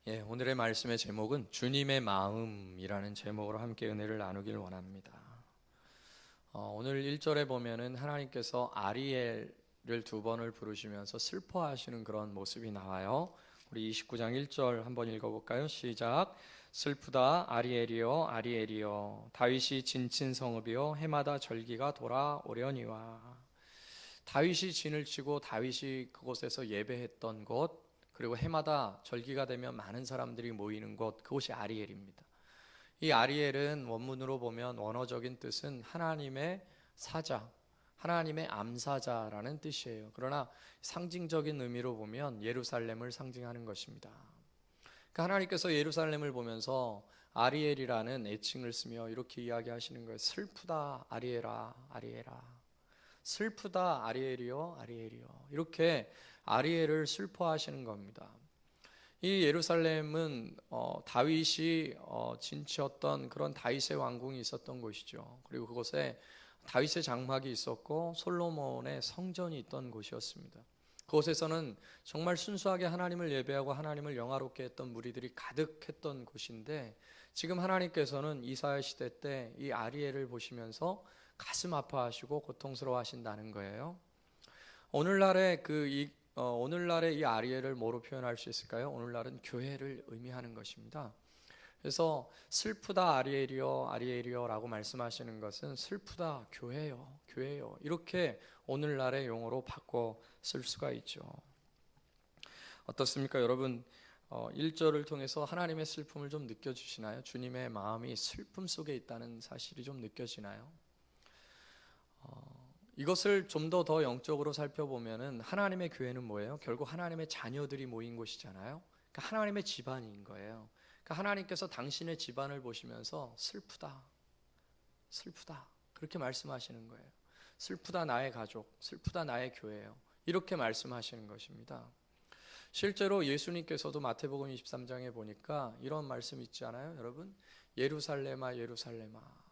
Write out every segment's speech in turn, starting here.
오늘의 말씀의 제목은 주님의 마음이라는 제목으로 함께 은혜를 나누길 원합니다. 오늘 1절에 보면은 하나님께서 아리엘을 두 번을 부르시면서 슬퍼하시는 그런 모습이 나와요. 우리 29장 1절 한번 읽어볼까요? 시작. 슬프다 아리엘이여 아리엘이여 다윗이 진친 성읍이여 해마다 절기가 돌아오려니와. 다윗이 진을 치고 다윗이 그곳에서 예배했던 곳, 그리고 해마다 절기가 되면 많은 사람들이 모이는 곳, 그곳이 아리엘입니다. 이 아리엘은 원문으로 보면 원어적인 뜻은 하나님의 사자, 하나님의 암사자라는 뜻이에요. 그러나 상징적인 의미로 보면 예루살렘을 상징하는 것입니다. 그러니까 하나님께서 예루살렘을 보면서 아리엘이라는 애칭을 쓰며 이렇게 이야기하시는 거예요. 슬프다 아리엘아 아리엘아, 슬프다 아리엘이요 아리엘이요. 이렇게 아리엘을 슬퍼하시는 겁니다. 이 예루살렘은 다윗이 진치었던 그런 다윗의 왕궁이 있었던 곳이죠. 그리고 그곳에 다윗의 장막이 있었고 솔로몬의 성전이 있던 곳이었습니다. 그곳에서는 정말 순수하게 하나님을 예배하고 하나님을 영화롭게 했던 무리들이 가득했던 곳인데, 지금 하나님께서는 이사야 시대 때 이 아리엘을 보시면서 가슴 아파하시고 고통스러워 하신다는 거예요. 오늘날의 이 아리엘을 뭐로 표현할 수 있을까요? 오늘날은 교회를 의미하는 것입니다. 그래서 슬프다 아리엘이여 아리엘이여 라고 말씀하시는 것은 슬프다 교회요 교회요, 이렇게 오늘날의 용어로 바꿔 쓸 수가 있죠. 어떻습니까 여러분? 1절을 통해서 하나님의 슬픔을 좀 느껴지시나요? 주님의 마음이 슬픔 속에 있다는 사실이 좀 느껴지나요? 이것을 좀 더 영적으로 살펴보면은 하나님의 교회는 뭐예요? 결국 하나님의 자녀들이 모인 곳이잖아요. 그러니까 하나님의 집안인 거예요. 그러니까 하나님께서 당신의 집안을 보시면서 슬프다, 슬프다 그렇게 말씀하시는 거예요. 슬프다 나의 가족, 슬프다 나의 교회요, 이렇게 말씀하시는 것입니다. 실제로 예수님께서도 마태복음 23장에 보니까 이런 말씀 있지 않아요? 여러분, 예루살렘아 예루살렘아.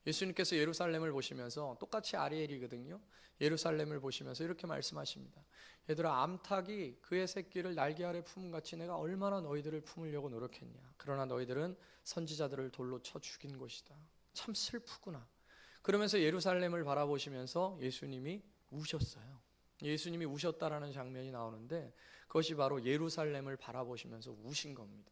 예수님께서 예루살렘을 보시면서, 똑같이 아리엘이거든요, 예루살렘을 보시면서 이렇게 말씀하십니다. 얘들아, 암탉이 그의 새끼를 날개 아래 품은같이 내가 얼마나 너희들을 품으려고 노력했냐. 그러나 너희들은 선지자들을 돌로 쳐 죽인 것이다. 참 슬프구나. 그러면서 예루살렘을 바라보시면서 예수님이 우셨어요. 예수님이 우셨다라는 장면이 나오는데, 그것이 바로 예루살렘을 바라보시면서 우신 겁니다.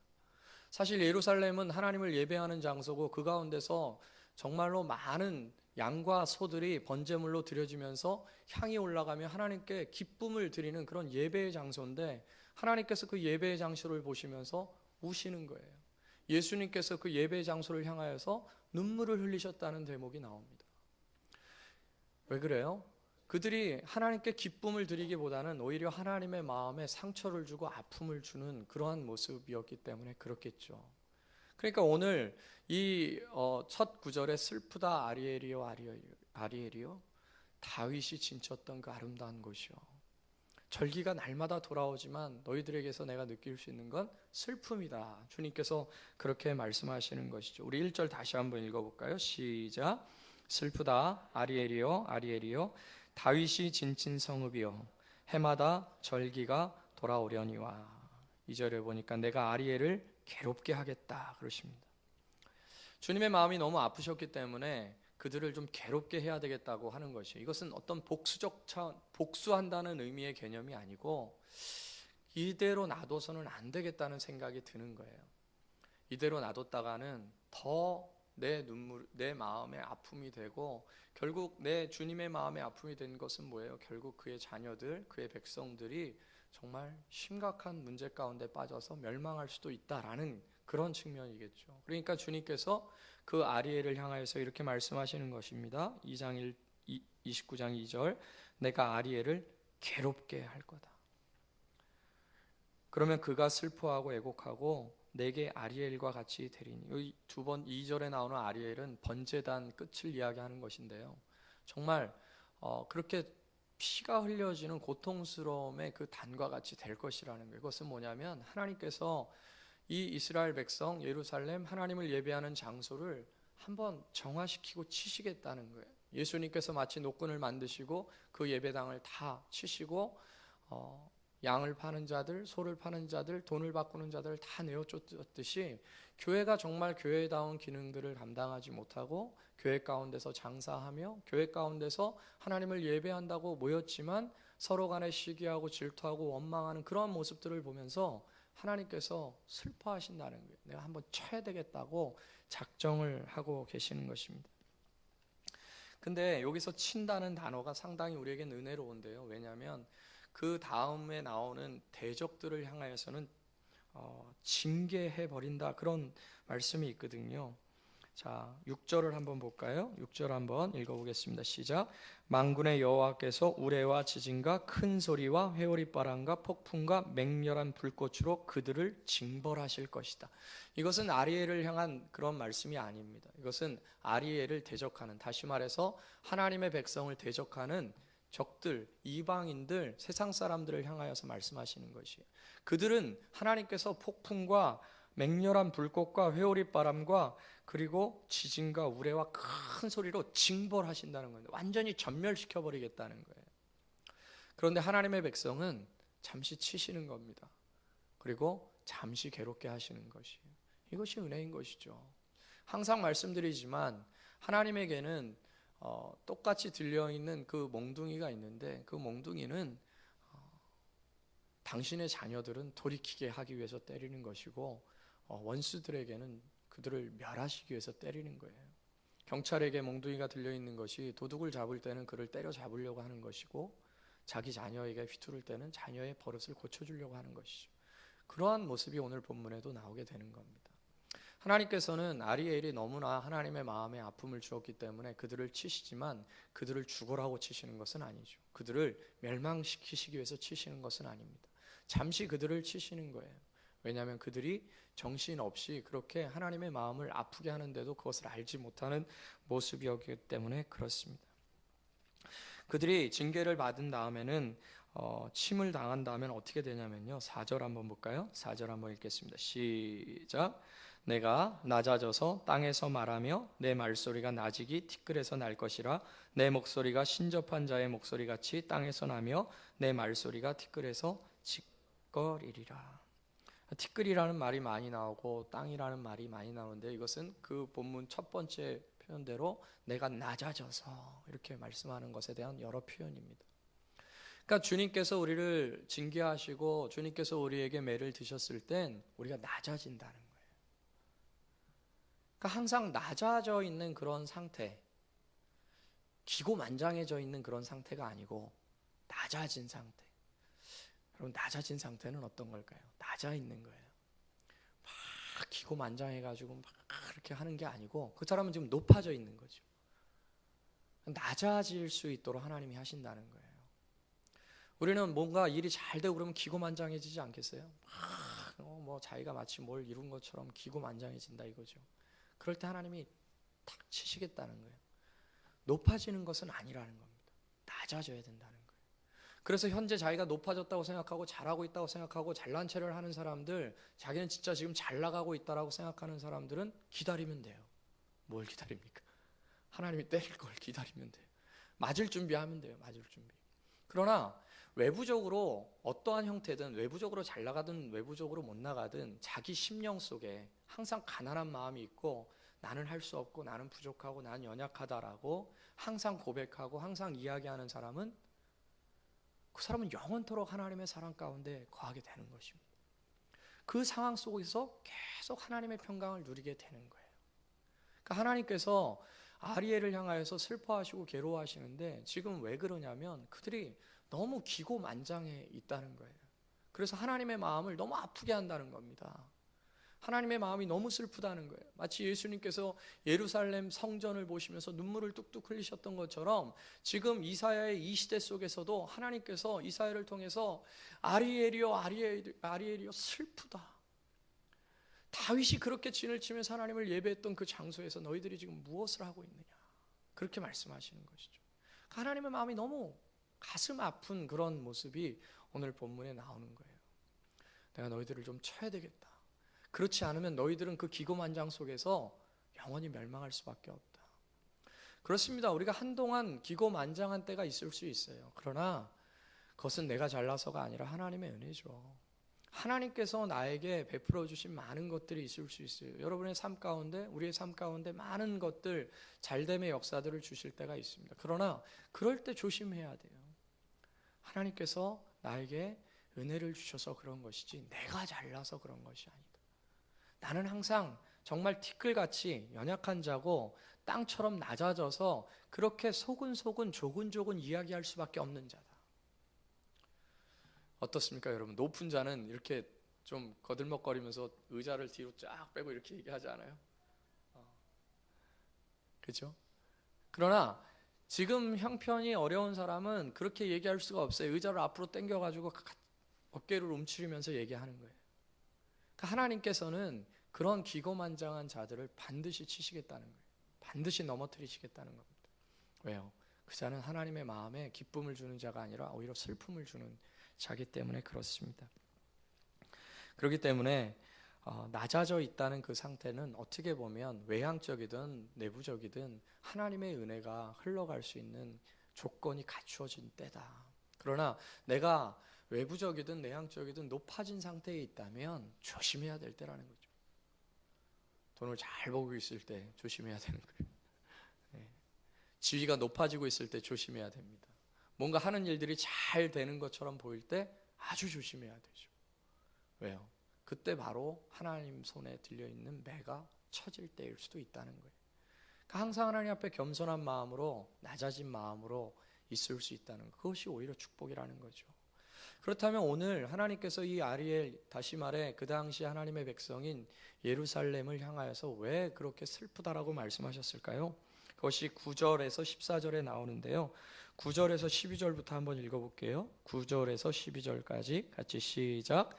사실 예루살렘은 하나님을 예배하는 장소고, 그 가운데서 정말로 많은 양과 소들이 번제물로 드려지면서 향이 올라가며 하나님께 기쁨을 드리는 그런 예배의 장소인데, 하나님께서 그 예배의 장소를 보시면서 우시는 거예요. 예수님께서 그 예배의 장소를 향하여서 눈물을 흘리셨다는 대목이 나옵니다. 왜 그래요? 그들이 하나님께 기쁨을 드리기보다는 오히려 하나님의 마음에 상처를 주고 아픔을 주는 그러한 모습이었기 때문에 그렇겠죠. 그러니까 오늘 이 첫 구절에 슬프다 아리엘이요 아리엘이요, 다윗이 진쳤던 그 아름다운 곳이요, 절기가 날마다 돌아오지만 너희들에게서 내가 느낄 수 있는 건 슬픔이다. 주님께서 그렇게 말씀하시는 것이죠. 우리 1절 다시 한번 읽어볼까요? 시작. 슬프다 아리엘이요 아리엘이요 다윗이 진친 성읍이요 해마다 절기가 돌아오려니와. 2절에 보니까 내가 아리엘을 괴롭게 하겠다 그러십니다. 주님의 마음이 너무 아프셨기 때문에 그들을 좀 괴롭게 해야 되겠다고 하는 것이에요. 이것은 어떤 복수한다는 의미의 개념이 아니고, 이대로 놔둬서는 안 되겠다는 생각이 드는 거예요. 이대로 놔뒀다가는 더 내 마음에 아픔이 되고, 결국 내 주님의 마음에 아픔이 된 것은 뭐예요? 결국 그의 자녀들, 그의 백성들이 정말 심각한 문제 가운데 빠져서 멸망할 수도 있다라는 그런 측면이겠죠. 그러니까 주님께서 그 아리엘을 향하여서 이렇게 말씀하시는 것입니다. 29장 2절, 내가 아리엘을 괴롭게 할 거다. 그러면 그가 슬퍼하고 애곡하고 내게 아리엘과 같이 되리니. 두 번 2절에 나오는 아리엘은 번제단 끝을 이야기하는 것인데요, 정말 그렇게 피가 흘려지는 고통스러움의 그 단과 같이 될 것이라는 거예요. 그것은 뭐냐면 하나님께서 이 이스라엘 백성 예루살렘, 하나님을 예배하는 장소를 한번 정화시키고 치시겠다는 거예요. 예수님께서 마치 노끈을 만드시고 그 예배당을 다 치시고 양을 파는 자들, 소를 파는 자들, 돈을 바꾸는 자들을 다 내어쫓았듯이 교회가 정말 교회다운 기능들을 감당하지 못하고 교회 가운데서 장사하며 교회 가운데서 하나님을 예배한다고 모였지만 서로 간에 시기하고 질투하고 원망하는 그러한 모습들을 보면서 하나님께서 슬퍼하신다는 거예요. 내가 한번 쳐야 되겠다고 작정을 하고 계시는 것입니다. 근데 여기서 친다는 단어가 상당히 우리에겐 은혜로운데요. 왜냐하면 그 다음에 나오는 대적들을 향하여서는 징계해 버린다, 그런 말씀이 있거든요. 자, 6절을 한번 볼까요? 6절 한번 읽어보겠습니다. 시작. 만군의 여호와께서 우레와 지진과 큰 소리와 회오리바람과 폭풍과 맹렬한 불꽃으로 그들을 징벌하실 것이다. 이것은 아리엘을 향한 그런 말씀이 아닙니다. 이것은 아리엘을 대적하는, 다시 말해서 하나님의 백성을 대적하는 적들, 이방인들, 세상 사람들을 향하여서 말씀하시는 것이에요. 그들은 하나님께서 폭풍과 맹렬한 불꽃과 회오리바람과 그리고 지진과 우레와 큰 소리로 징벌하신다는 거예요. 완전히 전멸시켜버리겠다는 거예요. 그런데 하나님의 백성은 잠시 치시는 겁니다. 그리고 잠시 괴롭게 하시는 것이에요. 이것이 은혜인 것이죠. 항상 말씀드리지만 하나님에게는 똑같이 들려있는 그 몽둥이가 있는데 그 몽둥이는 당신의 자녀들은 돌이키게 하기 위해서 때리는 것이고 원수들에게는 그들을 멸하시기 위해서 때리는 거예요. 경찰에게 몽둥이가 들려있는 것이 도둑을 잡을 때는 그를 때려잡으려고 하는 것이고 자기 자녀에게 휘두를 때는 자녀의 버릇을 고쳐주려고 하는 것이죠. 그러한 모습이 오늘 본문에도 나오게 되는 겁니다. 하나님께서는 아리엘이 너무나 하나님의 마음에 아픔을 주었기 때문에 그들을 치시지만 그들을 죽으라고 치시는 것은 아니죠. 그들을 멸망시키시기 위해서 치시는 것은 아닙니다. 잠시 그들을 치시는 거예요. 왜냐하면 그들이 정신없이 그렇게 하나님의 마음을 아프게 하는데도 그것을 알지 못하는 모습이었기 때문에 그렇습니다. 그들이 징계를 받은 다음에는 침을 당한 다음엔 어떻게 되냐면요. 4절 한번 볼까요? 4절 한번 읽겠습니다. 시작. 내가 낮아져서 땅에서 말하며 내 말소리가 나직이 티끌에서 날 것이라. 내 목소리가 신접한 자의 목소리같이 땅에서 나며 내 말소리가 티끌에서 짓거리리라. 티끌이라는 말이 많이 나오고 땅이라는 말이 많이 나오는데 이것은 그 본문 첫 번째 표현대로 내가 낮아져서 이렇게 말씀하는 것에 대한 여러 표현입니다. 그러니까 주님께서 우리를 징계하시고 주님께서 우리에게 매를 드셨을 땐 우리가 낮아진다는 거예요. 그러니까 항상 낮아져 있는 그런 상태, 기고만장해져 있는 그런 상태가 아니고 낮아진 상태. 여러분, 낮아진 상태는 어떤 걸까요? 낮아 있는 거예요. 막 기고만장해가지고 막 그렇게 하는 게 아니고 그 사람은 지금 높아져 있는 거죠. 낮아질 수 있도록 하나님이 하신다는 거예요. 우리는 뭔가 일이 잘 되고 그러면 기고만장해지지 않겠어요? 뭐 자기가 마치 뭘 이룬 것처럼 기고만장해진다 이거죠. 그럴 때 하나님이 탁 치시겠다는 거예요. 높아지는 것은 아니라는 겁니다. 낮아져야 된다는 거예요. 그래서 현재 자기가 높아졌다고 생각하고 잘하고 있다고 생각하고 잘난 체를 하는 사람들, 자기는 진짜 지금 잘 나가고 있다라고 생각하는 사람들은 기다리면 돼요. 뭘 기다립니까? 하나님이 때릴 걸 기다리면 돼요. 맞을 준비하면 돼요. 맞을 준비. 그러나 외부적으로 어떠한 형태든 외부적으로 잘 나가든 외부적으로 못 나가든 자기 심령 속에 항상 가난한 마음이 있고 나는 할 수 없고 나는 부족하고 나는 연약하다라고 항상 고백하고 항상 이야기하는 사람은 그 사람은 영원토록 하나님의 사랑 가운데 거하게 되는 것입니다. 그 상황 속에서 계속 하나님의 평강을 누리게 되는 거예요. 그러니까 하나님께서 아리엘을 향하여서 슬퍼하시고 괴로워하시는데 지금 왜 그러냐면 그들이 너무 기고만장해 있다는 거예요. 그래서 하나님의 마음을 너무 아프게 한다는 겁니다. 하나님의 마음이 너무 슬프다는 거예요. 마치 예수님께서 예루살렘 성전을 보시면서 눈물을 뚝뚝 흘리셨던 것처럼 지금 이사야의 이 시대 속에서도 하나님께서 이사야를 통해서 아리엘이여 아리엘이여 슬프다. 다윗이 그렇게 진을 치면서 하나님을 예배했던 그 장소에서 너희들이 지금 무엇을 하고 있느냐, 그렇게 말씀하시는 것이죠. 하나님의 마음이 너무 가슴 아픈 그런 모습이 오늘 본문에 나오는 거예요. 내가 너희들을 좀 쳐야 되겠다. 그렇지 않으면 너희들은 그 기고만장 속에서 영원히 멸망할 수밖에 없다. 그렇습니다. 우리가 한동안 기고만장한 때가 있을 수 있어요. 그러나 그것은 내가 잘나서가 아니라 하나님의 은혜죠. 하나님께서 나에게 베풀어 주신 많은 것들이 있을 수 있어요. 여러분의 삶 가운데, 우리의 삶 가운데 많은 것들, 잘됨의 역사들을 주실 때가 있습니다. 그러나 그럴 때 조심해야 돼요. 하나님께서 나에게 은혜를 주셔서 그런 것이지 내가 잘나서 그런 것이 아니다. 나는 항상 정말 티끌같이 연약한 자고 땅처럼 낮아져서 그렇게 소근소근 조근조근 이야기할 수밖에 없는 자다. 어떻습니까, 여러분? 높은 자는 이렇게 좀 거들먹거리면서 의자를 뒤로 쫙 빼고 이렇게 얘기하지 않아요? 그렇죠? 그러나 지금 형편이 어려운 사람은 그렇게 얘기할 수가 없어요. 의자를 앞으로 당겨가지고 어깨를 움츠리면서 얘기하는 거예요. 그러니까 하나님께서는 그런 기고만장한 자들을 반드시 치시겠다는 거예요. 반드시 넘어뜨리시겠다는 겁니다. 왜요? 그 자는 하나님의 마음에 기쁨을 주는 자가 아니라 오히려 슬픔을 주는 자기 때문에 그렇습니다. 그렇기 때문에 낮아져 있다는 그 상태는 어떻게 보면 외향적이든 내부적이든 하나님의 은혜가 흘러갈 수 있는 조건이 갖추어진 때다. 그러나 내가 외부적이든 내향적이든 높아진 상태에 있다면 조심해야 될 때라는 거죠. 돈을 잘 벌고 있을 때 조심해야 되는 거예요. 네. 지위가 높아지고 있을 때 조심해야 됩니다. 뭔가 하는 일들이 잘 되는 것처럼 보일 때 아주 조심해야 되죠. 왜요? 그때 바로 하나님 손에 들려있는 매가 쳐질 때일 수도 있다는 거예요. 그러니까 항상 하나님 앞에 겸손한 마음으로, 낮아진 마음으로 있을 수 있다는 것, 그것이 오히려 축복이라는 거죠. 그렇다면 오늘 하나님께서 이 아리엘, 다시 말해 그 당시 하나님의 백성인 예루살렘을 향하여서 왜 그렇게 슬프다라고 말씀하셨을까요? 그것이 9절에서 14절에 나오는데요. 9절에서 12절부터 한번 읽어볼게요. 9절에서 12절까지 같이 시작.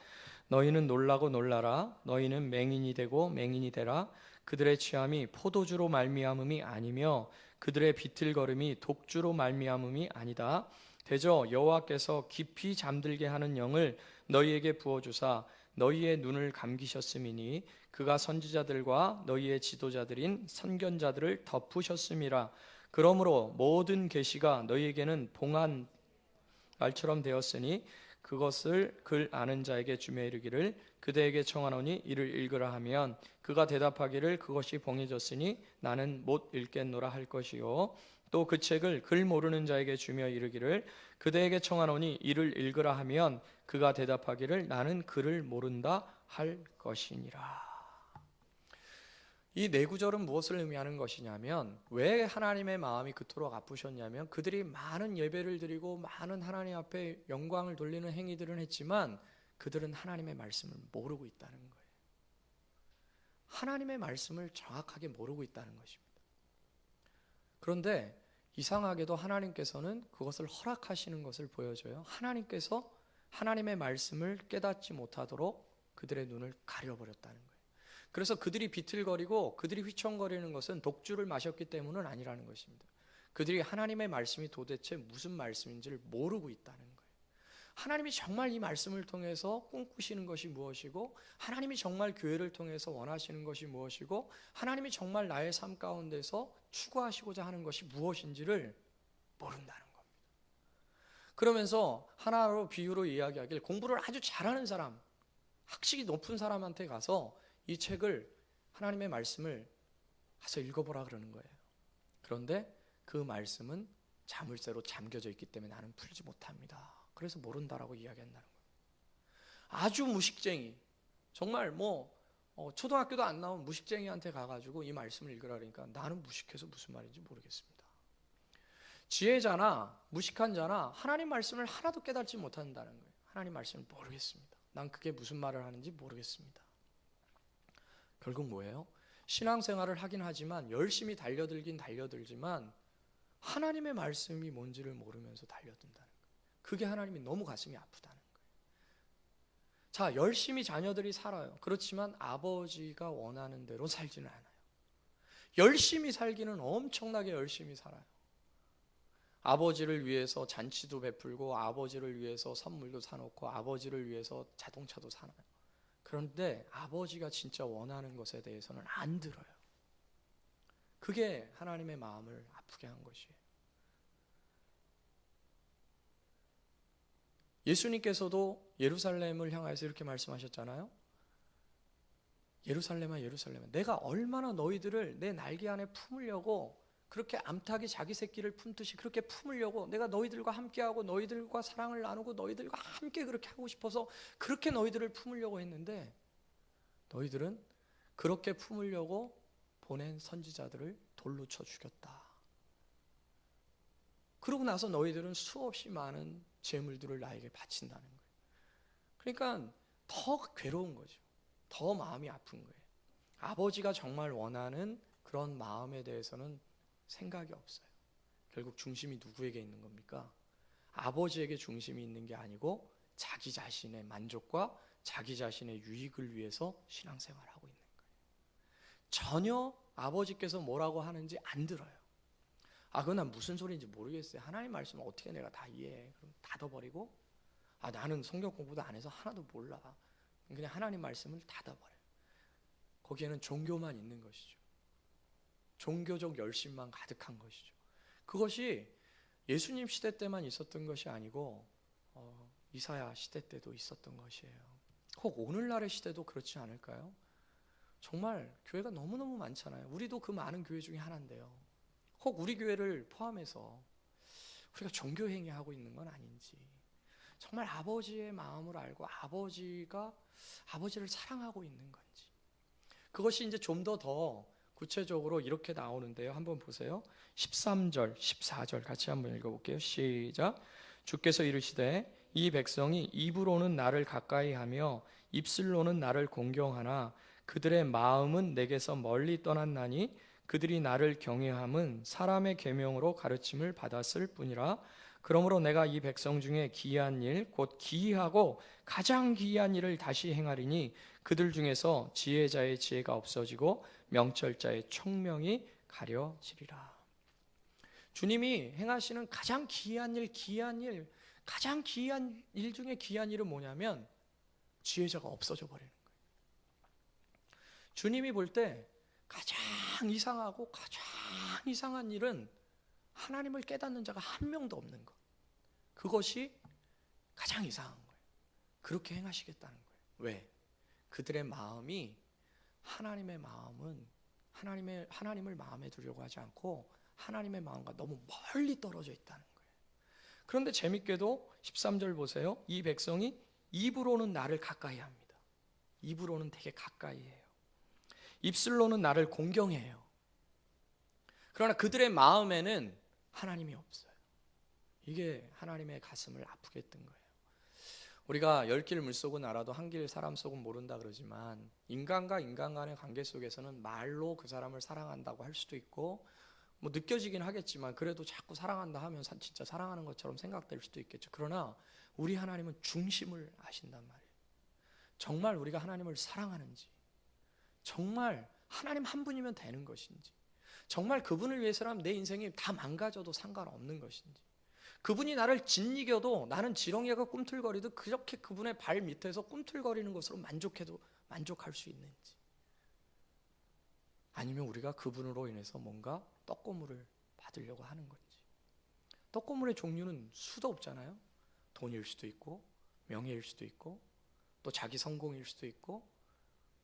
너희는 놀라고 놀라라. 너희는 맹인이 되고 맹인이 되라. 그들의 취함이 포도주로 말미암음이 아니며 그들의 비틀거림이 독주로 말미암음이 아니다. 대저 여호와께서 깊이 잠들게 하는 영을 너희에게 부어주사 너희의 눈을 감기셨음이니 그가 선지자들과 너희의 지도자들인 선견자들을 덮으셨음이라. 그러므로 모든 계시가 너희에게는 봉한 말처럼 되었으니 그것을 글 아는 자에게 주며 이르기를 그대에게 청하노니 이를 읽으라 하면 그가 대답하기를 그것이 봉해졌으니 나는 못 읽겠노라 할 것이요. 또 그 책을 글 모르는 자에게 주며 이르기를 그대에게 청하노니 이를 읽으라 하면 그가 대답하기를 나는 글을 모른다 할 것이니라. 이 네 구절은 무엇을 의미하는 것이냐면, 왜 하나님의 마음이 그토록 아프셨냐면 그들이 많은 예배를 드리고 많은 하나님 앞에 영광을 돌리는 행위들은 했지만 그들은 하나님의 말씀을 모르고 있다는 거예요. 하나님의 말씀을 정확하게 모르고 있다는 것입니다. 그런데 이상하게도 하나님께서는 그것을 허락하시는 것을 보여줘요. 하나님께서 하나님의 말씀을 깨닫지 못하도록 그들의 눈을 가려버렸다는 거예요. 그래서 그들이 비틀거리고 그들이 휘청거리는 것은 독주를 마셨기 때문은 아니라는 것입니다. 그들이 하나님의 말씀이 도대체 무슨 말씀인지를 모르고 있다는 거예요. 하나님이 정말 이 말씀을 통해서 꿈꾸시는 것이 무엇이고, 하나님이 정말 교회를 통해서 원하시는 것이 무엇이고, 하나님이 정말 나의 삶 가운데서 추구하시고자 하는 것이 무엇인지를 모른다는 겁니다. 그러면서 하나로 비유로 이야기하길, 공부를 아주 잘하는 사람, 학식이 높은 사람한테 가서 이 책을, 하나님의 말씀을 가서 읽어보라 그러는 거예요. 그런데 그 말씀은 자물쇠로 잠겨져 있기 때문에 나는 풀지 못합니다. 그래서 모른다라고 이야기한다는 거예요. 아주 무식쟁이, 정말 초등학교도 안 나온 무식쟁이한테 가가지고 이 말씀을 읽으라 그러니까 나는 무식해서 무슨 말인지 모르겠습니다. 지혜자나 무식한 자나 하나님 말씀을 하나도 깨닫지 못한다는 거예요. 하나님 말씀을 모르겠습니다. 난 그게 무슨 말을 하는지 모르겠습니다. 결국 뭐예요? 신앙생활을 하긴 하지만, 열심히 달려들긴 달려들지만 하나님의 말씀이 뭔지를 모르면서 달려든다는 거예요. 그게 하나님이 너무 가슴이 아프다는 거예요. 자, 열심히 자녀들이 살아요. 그렇지만 아버지가 원하는 대로 살지는 않아요. 열심히 살기는 엄청나게 열심히 살아요. 아버지를 위해서 잔치도 베풀고 아버지를 위해서 선물도 사놓고 아버지를 위해서 자동차도 사놔요. 그런데 아버지가 진짜 원하는 것에 대해서는 안 들어요. 그게 하나님의 마음을 아프게 한 것이에요. 예수님께서도 예루살렘을 향해서 이렇게 말씀하셨잖아요. 예루살렘아 예루살렘아 내가 얼마나 너희들을 내 날개 안에 품으려고 그렇게 암탉이 자기 새끼를 품듯이 그렇게 품으려고 내가 너희들과 함께하고 너희들과 사랑을 나누고 너희들과 함께 그렇게 하고 싶어서 그렇게 너희들을 품으려고 했는데 너희들은 그렇게 품으려고 보낸 선지자들을 돌로 쳐 죽였다. 그러고 나서 너희들은 수없이 많은 재물들을 나에게 바친다는 거예요. 그러니까 더 괴로운 거죠. 더 마음이 아픈 거예요. 아버지가 정말 원하는 그런 마음에 대해서는 생각이 없어요. 결국 중심이 누구에게 있는 겁니까? 아버지에게 중심이 있는 게 아니고 자기 자신의 만족과 자기 자신의 유익을 위해서 신앙생활을 하고 있는 거예요. 전혀 아버지께서 뭐라고 하는지 안 들어요. 그건 난 무슨 소리인지 모르겠어요. 하나님 말씀을 어떻게 내가 다 이해해? 그럼 닫아버리고 나는 성경 공부도 안 해서 하나도 몰라. 그냥 하나님 말씀을 닫아버려요. 거기에는 종교만 있는 것이죠. 종교적 열심만 가득한 것이죠. 그것이 예수님 시대 때만 있었던 것이 아니고 이사야 시대 때도 있었던 것이에요. 혹 오늘날의 시대도 그렇지 않을까요? 정말 교회가 너무너무 많잖아요. 우리도 그 많은 교회 중에 하나인데요. 혹 우리 교회를 포함해서 우리가 종교행위 하고 있는 건 아닌지, 정말 아버지의 마음을 알고 아버지를 사랑하고 있는 건지, 그것이 이제 좀 더 구체적으로 이렇게 나오는데요. 한번 보세요. 13절, 14절 같이 한번 읽어볼게요. 시작. 주께서 이르시되 이 백성이 입으로는 나를 가까이 하며 입술로는 나를 공경하나 그들의 마음은 내게서 멀리 떠났나니 그들이 나를 경외함은 사람의 계명으로 가르침을 받았을 뿐이라. 그러므로 내가 이 백성 중에 기이한 일, 곧 기이하고 가장 기이한 일을 다시 행하리니 그들 중에서 지혜자의 지혜가 없어지고 명철자의 총명이 가려지리라. 주님이 행하시는 가장 기이한 일, 가장 기이한 일 중에 기이한 일은 뭐냐면 지혜자가 없어져 버리는 거예요. 주님이 볼 때 가장 이상하고 가장 이상한 일은 하나님을 깨닫는 자가 한 명도 없는 것. 그것이 가장 이상한 거예요. 그렇게 행하시겠다는 거예요. 왜? 그들의 마음이 하나님의 마음은 하나님을 마음에 두려고 하지 않고 하나님의 마음과 너무 멀리 떨어져 있다는 거예요. 그런데 재밌게도 13절 보세요. 이 백성이 입으로는 나를 가까이 합니다. 입으로는 되게 가까이 해요. 입술로는 나를 공경해요. 그러나 그들의 마음에는 하나님이 없어요. 이게 하나님의 가슴을 아프게 했던 거예요. 우리가 열 길 물속은 알아도 한 길 사람 속은 모른다 그러지만 인간과 인간 간의 관계 속에서는 말로 그 사람을 사랑한다고 할 수도 있고 뭐 느껴지긴 하겠지만 그래도 자꾸 사랑한다 하면 진짜 사랑하는 것처럼 생각될 수도 있겠죠. 그러나 우리 하나님은 중심을 아신단 말이에요. 정말 우리가 하나님을 사랑하는지, 정말 하나님 한 분이면 되는 것인지, 정말 그분을 위해서라면 내 인생이 다 망가져도 상관없는 것인지, 그분이 나를 짓이겨도 나는 지렁이가 꿈틀거리듯 그렇게 그분의 발 밑에서 꿈틀거리는 것으로 만족할 수 있는지, 아니면 우리가 그분으로 인해서 뭔가 떡고물을 받으려고 하는 건지. 떡고물의 종류는 수도 없잖아요. 돈일 수도 있고 명예일 수도 있고 또 자기 성공일 수도 있고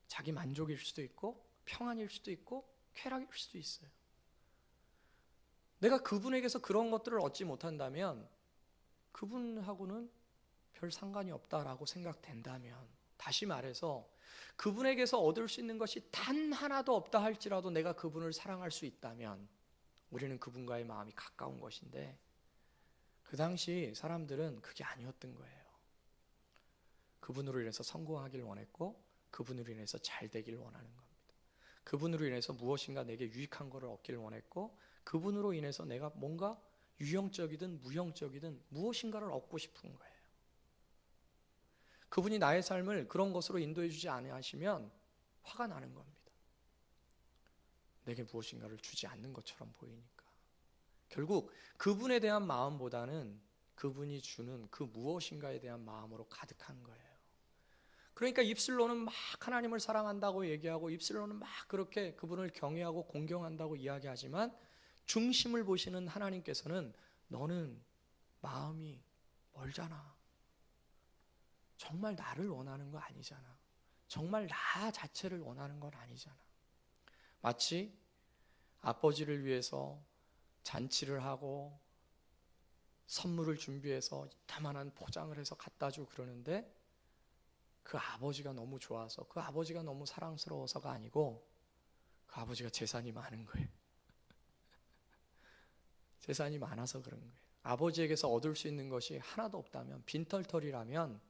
자기 만족일 수도 있고 평안일 수도 있고 쾌락일 수도 있어요. 내가 그분에게서 그런 것들을 얻지 못한다면 그분하고는 별 상관이 없다라고 생각된다면, 다시 말해서 그분에게서 얻을 수 있는 것이 단 하나도 없다 할지라도 내가 그분을 사랑할 수 있다면 우리는 그분과의 마음이 가까운 것인데, 그 당시 사람들은 그게 아니었던 거예요. 그분으로 인해서 성공하길 원했고 그분으로 인해서 잘 되길 원하는 겁니다. 그분으로 인해서 무엇인가 내게 유익한 것을 얻기를 원했고 그분으로 인해서 내가 뭔가 유형적이든 무형적이든 무엇인가를 얻고 싶은 거예요. 그분이 나의 삶을 그런 것으로 인도해 주지 않으시면 화가 나는 겁니다. 내게 무엇인가를 주지 않는 것처럼 보이니까. 결국 그분에 대한 마음보다는 그분이 주는 그 무엇인가에 대한 마음으로 가득한 거예요. 그러니까 입술로는 막 하나님을 사랑한다고 얘기하고 입술로는 막 그렇게 그분을 경외하고 공경한다고 이야기하지만 중심을 보시는 하나님께서는 너는 마음이 멀잖아. 정말 나를 원하는 거 아니잖아. 정말 나 자체를 원하는 건 아니잖아. 마치 아버지를 위해서 잔치를 하고 선물을 준비해서 이따만한 포장을 해서 갖다 주고 그러는데 그 아버지가 너무 좋아서, 그 아버지가 너무 사랑스러워서가 아니고 그 아버지가 재산이 많은 거예요. 재산이 많아서 그런 거예요. 아버지에게서 얻을 수 있는 것이 하나도 없다면, 빈털털이라면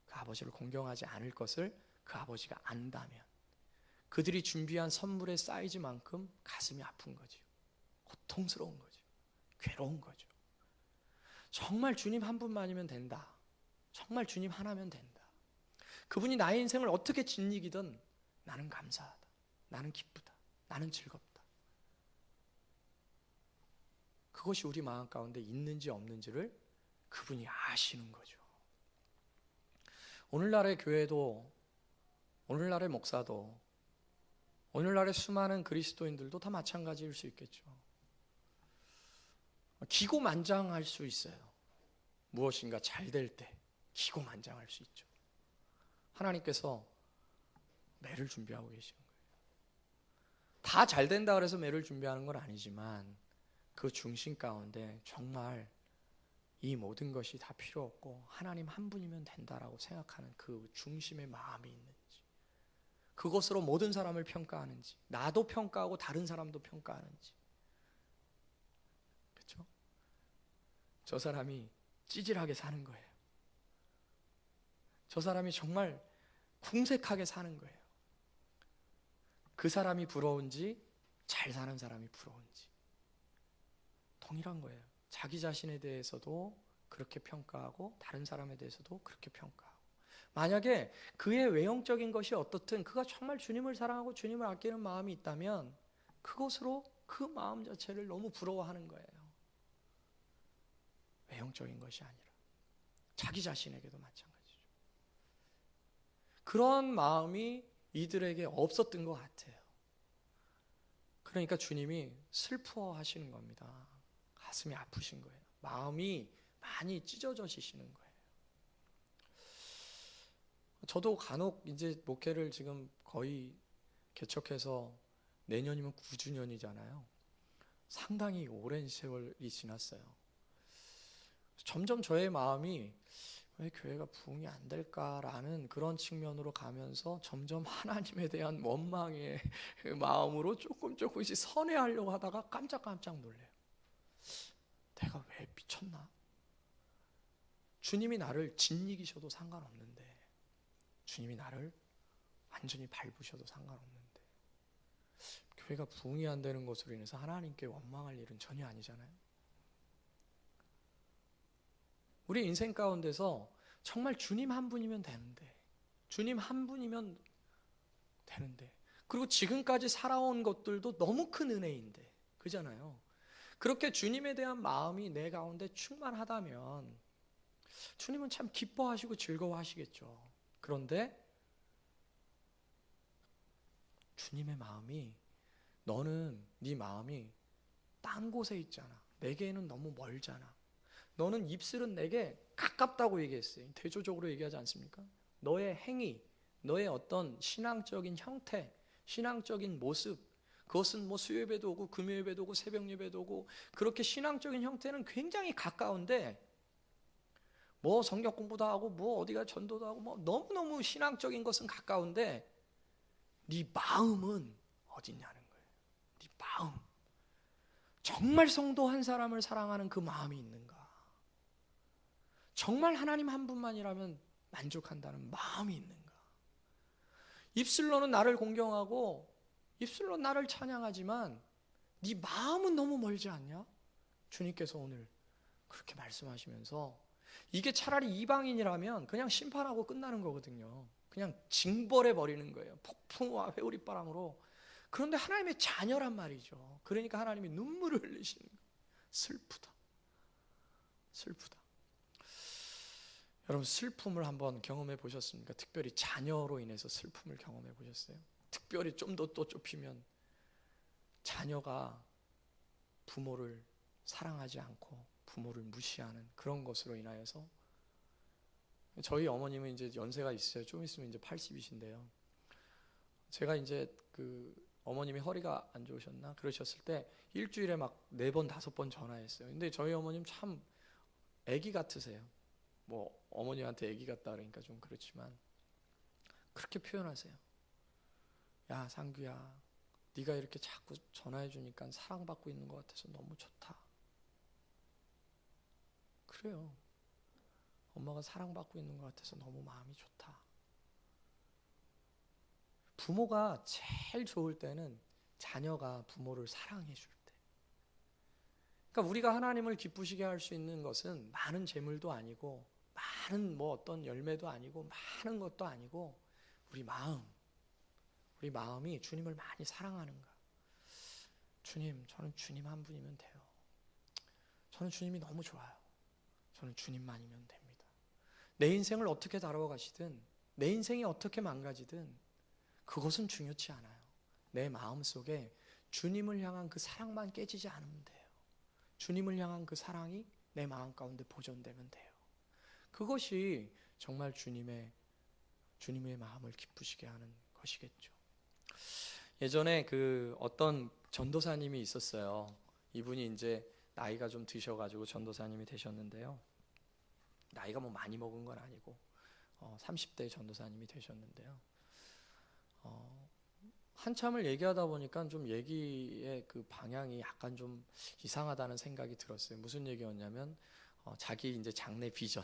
그 아버지를 공경하지 않을 것을 그 아버지가 안다면, 그들이 준비한 선물의 사이즈만큼 가슴이 아픈 거죠. 고통스러운 거죠. 괴로운 거죠. 정말 주님 한 분만이면 된다. 정말 주님 하나면 된다. 그분이 나의 인생을 어떻게 짓이기든 나는 감사하다. 나는 기쁘다. 나는 즐겁다. 그것이 우리 마음 가운데 있는지 없는지를 그분이 아시는 거죠. 오늘날의 교회도, 오늘날의 목사도, 오늘날의 수많은 그리스도인들도 다 마찬가지일 수 있겠죠. 기고만장할 수 있어요. 무엇인가 잘 될 때 기고만장할 수 있죠. 하나님께서 매를 준비하고 계시는 거예요. 다 잘 된다 그래서 매를 준비하는 건 아니지만 그 중심 가운데 정말 이 모든 것이 다 필요 없고 하나님 한 분이면 된다라고 생각하는 그 중심의 마음이 있는지, 그것으로 모든 사람을 평가하는지, 나도 평가하고 다른 사람도 평가하는지. 그렇죠? 저 사람이 찌질하게 사는 거예요. 저 사람이 정말 궁색하게 사는 거예요. 그 사람이 부러운지 잘 사는 사람이 부러운지 동일한 거예요. 자기 자신에 대해서도 그렇게 평가하고 다른 사람에 대해서도 그렇게 평가하고, 만약에 그의 외형적인 것이 어떻든 그가 정말 주님을 사랑하고 주님을 아끼는 마음이 있다면 그것으로 그 마음 자체를 너무 부러워하는 거예요. 외형적인 것이 아니라 자기 자신에게도 마찬가지죠. 그런 마음이 이들에게 없었던 것 같아요. 그러니까 주님이 슬퍼하시는 겁니다. 가슴이 아프신 거예요. 마음이 많이 찢어져지시는 거예요. 저도 간혹 이제 목회를 지금 거의 개척해서 내년이면 9주년이잖아요. 상당히 오랜 세월이 지났어요. 점점 저의 마음이 왜 교회가 부흥이 안 될까라는 그런 측면으로 가면서 점점 하나님에 대한 원망의 마음으로 조금씩 선회하려고 하다가 깜짝깜짝 놀래요. 내가 왜 미쳤나? 주님이 나를 짓이기셔도 상관없는데, 주님이 나를 완전히 밟으셔도 상관없는데, 교회가 부흥이 안 되는 것으로 인해서 하나님께 원망할 일은 전혀 아니잖아요. 우리 인생 가운데서 정말 주님 한 분이면 되는데, 주님 한 분이면 되는데, 그리고 지금까지 살아온 것들도 너무 큰 은혜인데, 그잖아요. 그렇게 주님에 대한 마음이 내 가운데 충만하다면 주님은 참 기뻐하시고 즐거워하시겠죠. 그런데 주님의 마음이, 너는 네 마음이 딴 곳에 있잖아. 내게는 너무 멀잖아. 너는 입술은 내게 가깝다고 얘기했어요. 대조적으로 얘기하지 않습니까? 너의 행위, 너의 어떤 신앙적인 형태, 신앙적인 모습, 그것은 뭐 수요예배도 오고 금요예배도 오고 새벽예배도 오고 그렇게 신앙적인 형태는 굉장히 가까운데, 뭐 성경 공부도 하고 뭐 어디가 전도도 하고 뭐 너무너무 신앙적인 것은 가까운데 네 마음은 어딨냐는 거예요. 네 마음, 정말 성도 한 사람을 사랑하는 그 마음이 있는가? 정말 하나님 한 분만이라면 만족한다는 마음이 있는가? 입술로는 나를 공경하고 입술로 나를 찬양하지만 네 마음은 너무 멀지 않냐? 주님께서 오늘 그렇게 말씀하시면서, 이게 차라리 이방인이라면 그냥 심판하고 끝나는 거거든요. 그냥 징벌해 버리는 거예요. 폭풍과 회오리바람으로. 그런데 하나님의 자녀란 말이죠. 그러니까 하나님이 눈물을 흘리시는 거예요. 슬프다. 슬프다. 여러분, 슬픔을 한번 경험해 보셨습니까? 특별히 자녀로 인해서 슬픔을 경험해 보셨어요? 특별히 좀 더 또 좁히면 자녀가 부모를 사랑하지 않고 부모를 무시하는 그런 것으로 인하여서 저희 어머님은 이제 연세가 있으셔요. 좀 있으면 이제 80이신데요. 제가 이제 그 어머님이 허리가 안 좋으셨나 그러셨을 때 일주일에 막 4번 5번 전화했어요. 근데 저희 어머님 참 애기 같으세요. 뭐 어머님한테 애기 같다 그러니까 좀 그렇지만 그렇게 표현하세요. 야, 상규야, 네가 이렇게 자꾸 전화해 주니까 사랑받고 있는 것 같아서 너무 좋다. 그래요. 엄마가 사랑받고 있는 것 같아서 너무 마음이 좋다. 부모가 제일 좋을 때는 자녀가 부모를 사랑해 줄 때. 그러니까 우리가 하나님을 기쁘시게 할 수 있는 것은 많은 재물도 아니고 많은 뭐 어떤 열매도 아니고 많은 것도 아니고 우리 마음이 주님을 많이 사랑하는가. 주님, 저는 주님 한 분이면 돼요. 저는 주님이 너무 좋아요. 저는 주님만이면 됩니다. 내 인생을 어떻게 다뤄가시든 내 인생이 어떻게 망가지든 그것은 중요치 않아요. 내 마음속에 주님을 향한 그 사랑만 깨지지 않으면 돼요. 주님을 향한 그 사랑이 내 마음 가운데 보존되면 돼요. 그것이 정말 주님의 마음을 기쁘시게 하는 것이겠죠. 예전에 그 어떤 전도사님이 있었어요. 이분이 이제 나이가 좀 드셔가지고 전도사님이 되셨는데요. 나이가 뭐 많이 먹은 건 아니고 30대 전도사님이 되셨는데요. 한참을 얘기하다 보니까 좀 얘기의 그 방향이 약간 좀 이상하다는 생각이 들었어요. 무슨 얘기였냐면 자기 이제 장래 비전,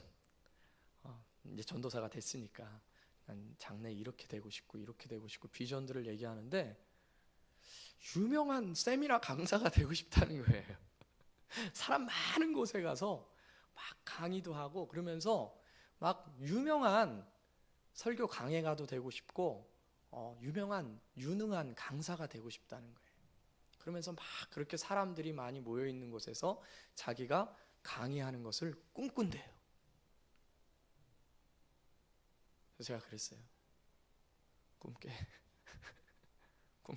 이제 전도사가 됐으니까 난 장래 이렇게 되고 싶고 이렇게 되고 싶고 비전들을 얘기하는데 유명한 세미나 강사가 되고 싶다는 거예요. 사람 많은 곳에 가서 막 강의도 하고 그러면서 막 유명한 설교 강해가도 되고 싶고 유명한 유능한 강사가 되고 싶다는 거예요. 그러면서 막 그렇게 사람들이 많이 모여 있는 곳에서 자기가 강의하는 것을 꿈꾼대요. 그래서 제가 그랬어요. 꿈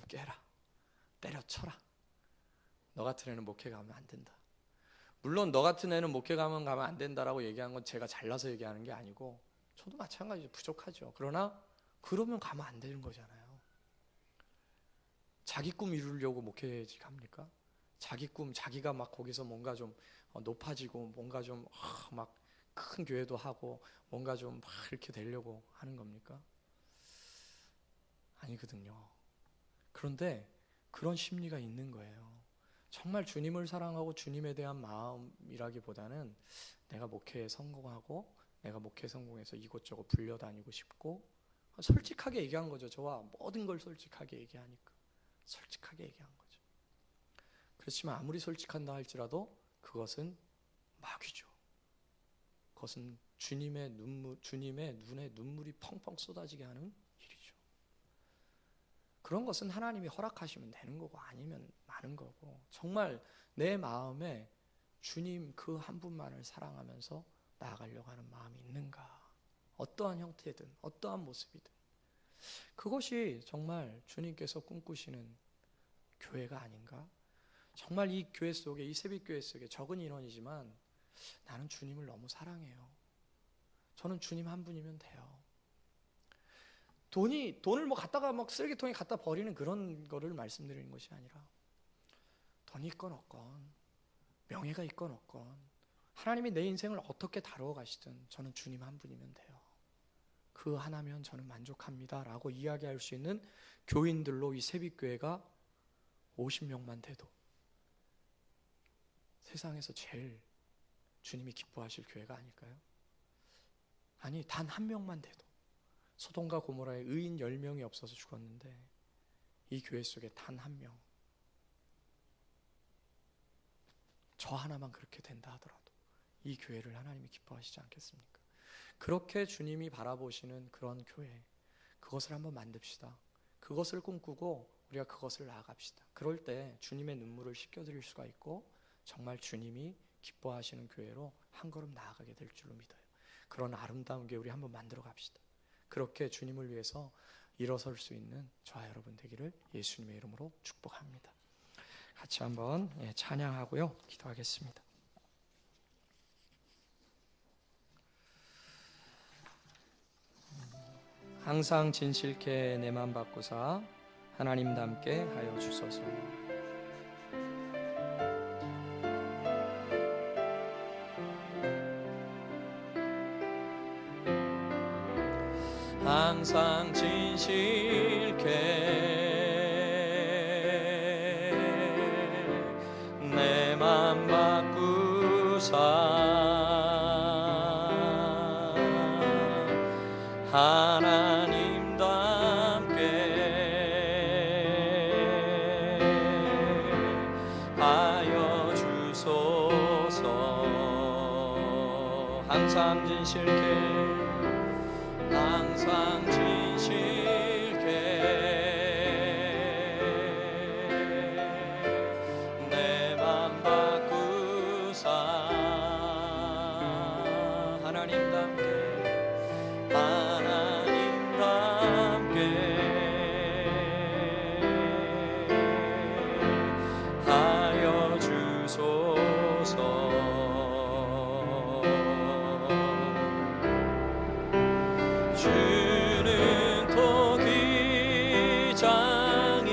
깨라. 때려쳐라. 너 같은 애는 목회 가면 안 된다. 물론 너 같은 애는 목회 가면 안 된다라고 얘기한 건 제가 잘나서 얘기하는 게 아니고 저도 마찬가지로 부족하죠. 그러나 그러면 가면 안 되는 거잖아요. 자기 꿈 이루려고 목회지 갑니까? 자기 꿈, 자기가 막 거기서 뭔가 좀 높아지고 뭔가 좀 막 큰 교회도 하고 뭔가 좀 막 이렇게 되려고 하는 겁니까? 아니거든요. 그런데 그런 심리가 있는 거예요. 정말 주님을 사랑하고 주님에 대한 마음이라기보다는 내가 목회에 성공하고 내가 목회 성공해서 이곳저곳 불려다니고 싶고 솔직하게 얘기한 거죠. 저와 모든 걸 솔직하게 얘기하니까 솔직하게 얘기한 거죠. 그렇지만 아무리 솔직한다 할지라도 그것은 마귀죠. 그것은 주님의 눈에 눈물이 펑펑 쏟아지게 하는 일이죠. 그런 것은 하나님이 허락하시면 되는 거고 아니면 마는 거고 정말 내 마음에 주님 그 한 분만을 사랑하면서 나아가려고 하는 마음이 있는가? 어떠한 형태든 어떠한 모습이든 그것이 정말 주님께서 꿈꾸시는 교회가 아닌가? 정말 이 교회 속에 이 새벽교회 속에 적은 인원이지만 나는 주님을 너무 사랑해요. 저는 주님 한 분이면 돼요. 돈을 뭐 갖다가 막 쓰레기통에 갖다 버리는 그런 거를 말씀드리는 것이 아니라 돈이 있건 없건 명예가 있건 없건 하나님이 내 인생을 어떻게 다루어 가시든 저는 주님 한 분이면 돼요. 그 하나면 저는 만족합니다 라고 이야기할 수 있는 교인들로 이 새벽교회가 50명만 돼도 세상에서 제일 주님이 기뻐하실 교회가 아닐까요? 아니 단 한 명만 돼도 소돔과 고모라에 의인 10명이 없어서 죽었는데 이 교회 속에 단 한 명, 저 하나만 그렇게 된다 하더라도 이 교회를 하나님이 기뻐하시지 않겠습니까? 그렇게 주님이 바라보시는 그런 교회, 그것을 한번 만듭시다. 그것을 꿈꾸고 우리가 그것을 나아갑시다. 그럴 때 주님의 눈물을 씻겨드릴 수가 있고 정말 주님이 기뻐하시는 교회로 한 걸음 나아가게 될 줄로 믿어요. 그런 아름다운 교회 우리 한번 만들어 갑시다. 그렇게 주님을 위해서 일어설 수 있는 저와 여러분 되기를 예수님의 이름으로 축복합니다. 같이 한번 찬양하고요, 기도하겠습니다. 항상 진실케 내 맘 바꾸사 하나님과 함께 하여 주소서. 항상 진실케 내 맘 바꾸사 하나님과 함께 하여 주소서. 항상 진실케 항상 진실케 내 맘 바꾸사 하나님과 함께 하나님과 함께 하여 주소서. 주는 토기장이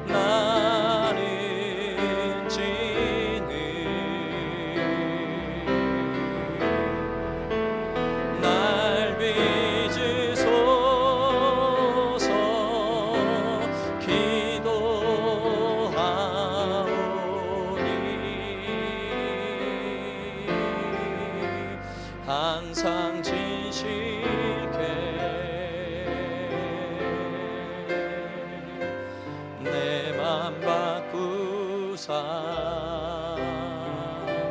나는 진흙 날 빚으소서 기도하오니 항상 진실케 내 맘 바꾸사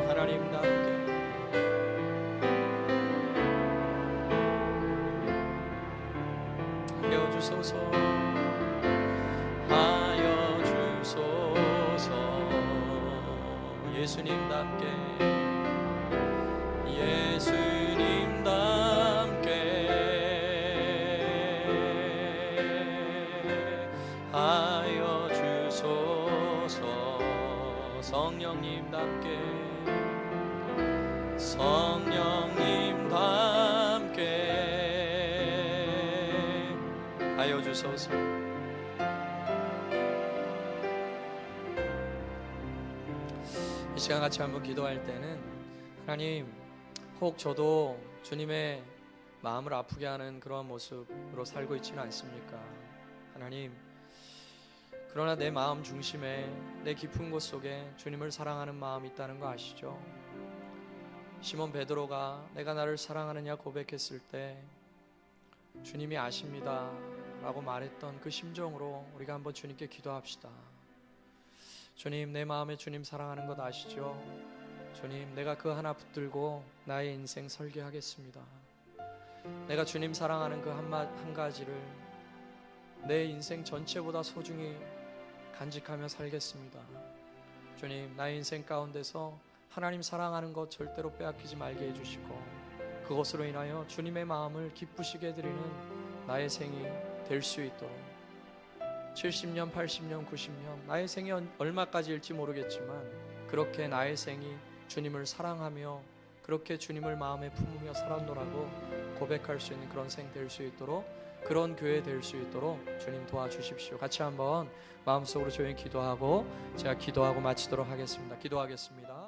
하나님과 함께 하여 주소서. 하여 주소서. 예수님과 함께 예수님과 함께 하여 주소서. 성령님과 함께 성령님과 함께 하여 주소서. 이 시간 같이 한번 기도할 때는 하나님, 혹 저도 주님의 마음을 아프게 하는 그런 모습으로 살고 있지는 않습니까? 하나님, 그러나 내 마음 중심에 내 깊은 곳 속에 주님을 사랑하는 마음이 있다는 거 아시죠? 시몬 베드로가 내가 나를 사랑하느냐 고백했을 때 주님이 아십니다 라고 말했던 그 심정으로 우리가 한번 주님께 기도합시다. 주님, 내 마음에 주님 사랑하는 것 아시죠? 주님, 내가 그 하나 붙들고 나의 인생 설계하겠습니다. 내가 주님 사랑하는 그 한 가지를 내 인생 전체보다 소중히 간직하며 살겠습니다. 주님, 나의 인생 가운데서 하나님 사랑하는 것 절대로 빼앗기지 말게 해주시고 그것으로 인하여 주님의 마음을 기쁘시게 해드리는 나의 생이 될 수 있도록 70년, 80년, 90년 나의 생이 얼마까지일지 모르겠지만 그렇게 나의 생이 주님을 사랑하며 그렇게 주님을 마음에 품으며 살았노라고 고백할 수 있는 그런 생 될 수 있도록, 그런 교회 될 수 있도록 주님 도와주십시오. 같이 한번 마음속으로 조용히 기도하고 제가 기도하고 마치도록 하겠습니다. 기도하겠습니다.